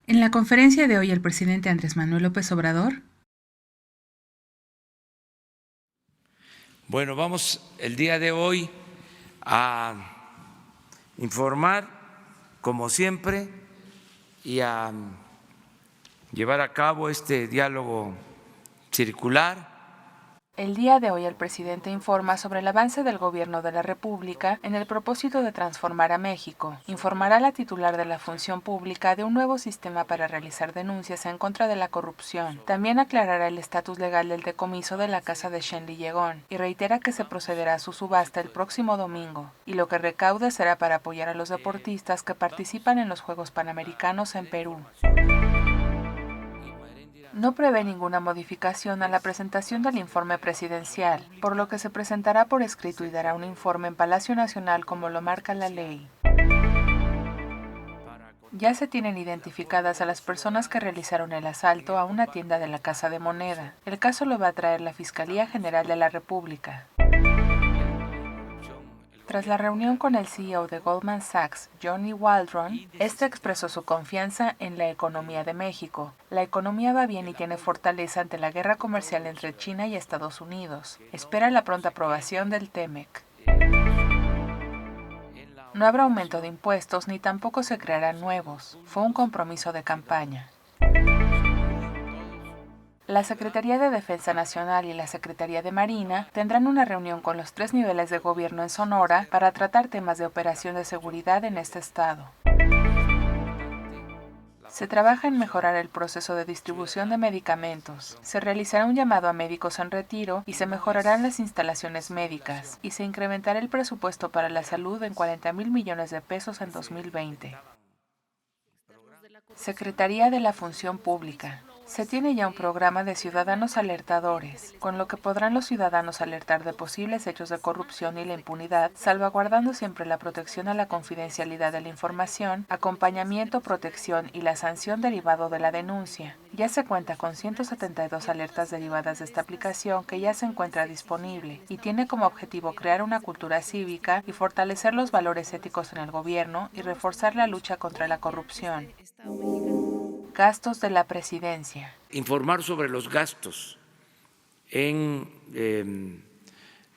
En la conferencia de hoy, el presidente Andrés Manuel López Obrador. Bueno, vamos el día de hoy a informar, como siempre, y a llevar a cabo este diálogo circular. El día de hoy el presidente informa sobre el avance del Gobierno de la República en el propósito de transformar a México. Informará a la titular de la Función Pública de un nuevo sistema para realizar denuncias en contra de la corrupción. También aclarará el estatus legal del decomiso de la casa de Shenli Llegón y reitera que se procederá a su subasta el próximo domingo y lo que recaude será para apoyar a los deportistas que participan en los Juegos Panamericanos en Perú. No prevé ninguna modificación a la presentación del informe presidencial, por lo que se presentará por escrito y dará un informe en Palacio Nacional como lo marca la ley. Ya se tienen identificadas a las personas que realizaron el asalto a una tienda de la Casa de Moneda. El caso lo va a traer la Fiscalía General de la República. Tras la reunión con el CEO de Goldman Sachs, Johnny Waldron, este expresó su confianza en la economía de México. La economía va bien y tiene fortaleza ante la guerra comercial entre China y Estados Unidos. Espera la pronta aprobación del TEMEC. No habrá aumento de impuestos ni tampoco se crearán nuevos. Fue un compromiso de campaña. La Secretaría de Defensa Nacional y la Secretaría de Marina tendrán una reunión con los 3 niveles de gobierno en Sonora para tratar temas de operación de seguridad en este estado. Se trabaja en mejorar el proceso de distribución de medicamentos. Se realizará un llamado a médicos en retiro y se mejorarán las instalaciones médicas y se incrementará el presupuesto para la salud en 40,000 millones de pesos en 2020. Secretaría de la Función Pública. Se tiene ya un programa de ciudadanos alertadores, con lo que podrán los ciudadanos alertar de posibles hechos de corrupción y la impunidad, salvaguardando siempre la protección a la confidencialidad de la información, acompañamiento, protección y la sanción derivado de la denuncia. Ya se cuenta con 172 alertas derivadas de esta aplicación que ya se encuentra disponible y tiene como objetivo crear una cultura cívica y fortalecer los valores éticos en el gobierno y reforzar la lucha contra la corrupción. Gastos de la presidencia. Informar sobre los gastos en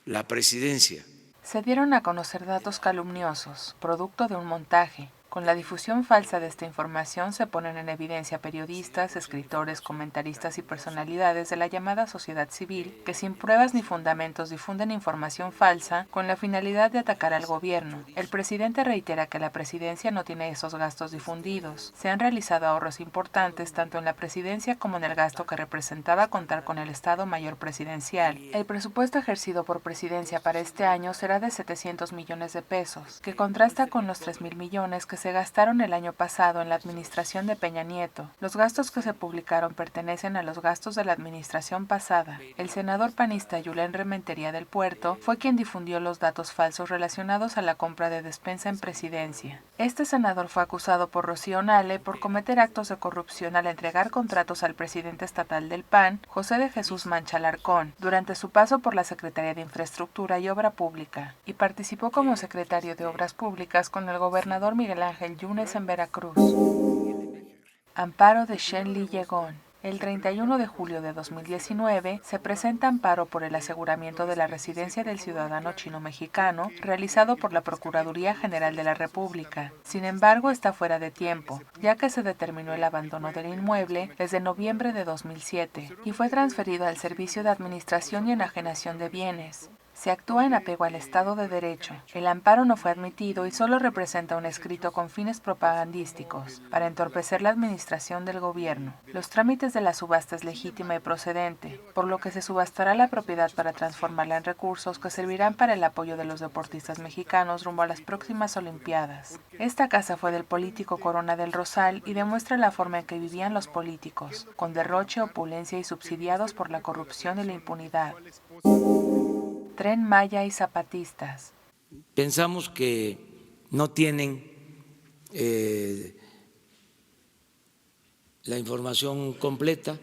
la presidencia. Se dieron a conocer datos calumniosos, producto de un montaje. Con la difusión falsa de esta información se ponen en evidencia periodistas, escritores, comentaristas y personalidades de la llamada sociedad civil que sin pruebas ni fundamentos difunden información falsa con la finalidad de atacar al gobierno. El presidente reitera que la presidencia no tiene esos gastos difundidos. Se han realizado ahorros importantes tanto en la presidencia como en el gasto que representaba contar con el Estado Mayor Presidencial. El presupuesto ejercido por presidencia para este año será de 700 millones de pesos, que contrasta con los 3,000 millones que se gastaron el año pasado en la administración de Peña Nieto. Los gastos que se publicaron pertenecen a los gastos de la administración pasada. El senador panista Yulén Rementería del Puerto fue quien difundió los datos falsos relacionados a la compra de despensa en presidencia. Este senador fue acusado por Rocío Nale por cometer actos de corrupción al entregar contratos al presidente estatal del PAN, José de Jesús Mancha Alarcón, durante su paso por la Secretaría de Infraestructura y Obra Pública, y participó como secretario de Obras Públicas con el gobernador Miguel Ángel Yunes en Veracruz. Amparo de Shenli Llegón. El 31 de julio de 2019 se presenta amparo por el aseguramiento de la residencia del ciudadano chino-mexicano realizado por la Procuraduría General de la República. Sin embargo, está fuera de tiempo, ya que se determinó el abandono del inmueble desde noviembre de 2007 y fue transferido al Servicio de Administración y Enajenación de Bienes. Se actúa en apego al Estado de Derecho. El amparo no fue admitido y solo representa un escrito con fines propagandísticos, para entorpecer la administración del gobierno. Los trámites de la subasta es legítima y procedente, por lo que se subastará la propiedad para transformarla en recursos que servirán para el apoyo de los deportistas mexicanos rumbo a las próximas Olimpiadas. Esta casa fue del político Corona del Rosal y demuestra la forma en que vivían los políticos, con derroche, opulencia y subsidiados por la corrupción y la impunidad. Tren Maya y zapatistas. Pensamos que no tienen la información completa.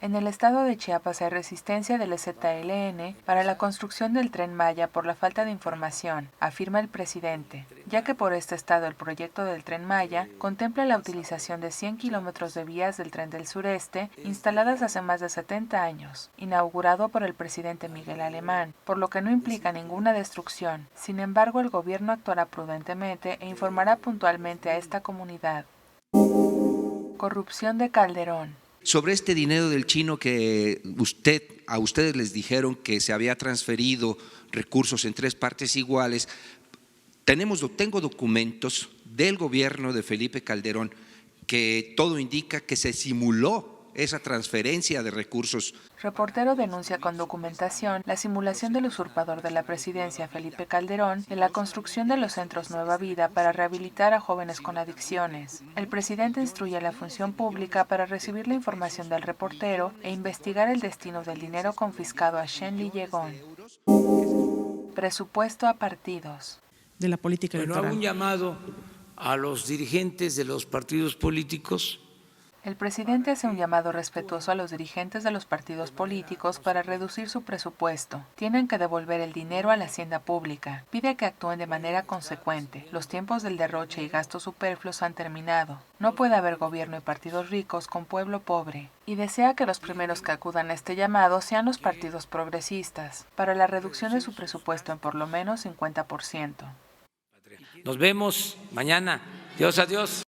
En el estado de Chiapas hay resistencia del EZLN para la construcción del Tren Maya por la falta de información, afirma el presidente, ya que por este estado el proyecto del Tren Maya contempla la utilización de 100 kilómetros de vías del Tren del Sureste instaladas hace más de 70 años, inaugurado por el presidente Miguel Alemán, por lo que no implica ninguna destrucción. Sin embargo, el gobierno actuará prudentemente e informará puntualmente a esta comunidad. Corrupción de Calderón. Sobre este dinero del chino que a ustedes les dijeron que se había transferido recursos en 3 partes iguales, tengo documentos del gobierno de Felipe Calderón que todo indica que se simuló esa transferencia de recursos. Reportero denuncia con documentación la simulación del usurpador de la presidencia Felipe Calderón de la construcción de los centros Nueva Vida para rehabilitar a jóvenes con adicciones. El presidente instruye a la función pública para recibir la información del reportero e investigar el destino del dinero confiscado a Shenli Yegón. Presupuesto a partidos. De la política electoral. Hago un llamado a los dirigentes de los partidos políticos. El presidente hace un llamado respetuoso a los dirigentes de los partidos políticos para reducir su presupuesto. Tienen que devolver el dinero a la hacienda pública. Pide que actúen de manera consecuente. Los tiempos del derroche y gastos superfluos han terminado. No puede haber gobierno y partidos ricos con pueblo pobre. Y desea que los primeros que acudan a este llamado sean los partidos progresistas, para la reducción de su presupuesto en por lo menos 50%. Nos vemos mañana. Dios, adiós.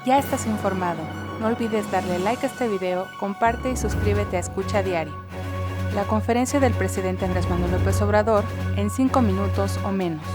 Ya estás informado. No olvides darle like a este video, comparte y suscríbete a Escucha Diario. La conferencia del presidente Andrés Manuel López Obrador en 5 minutos o menos.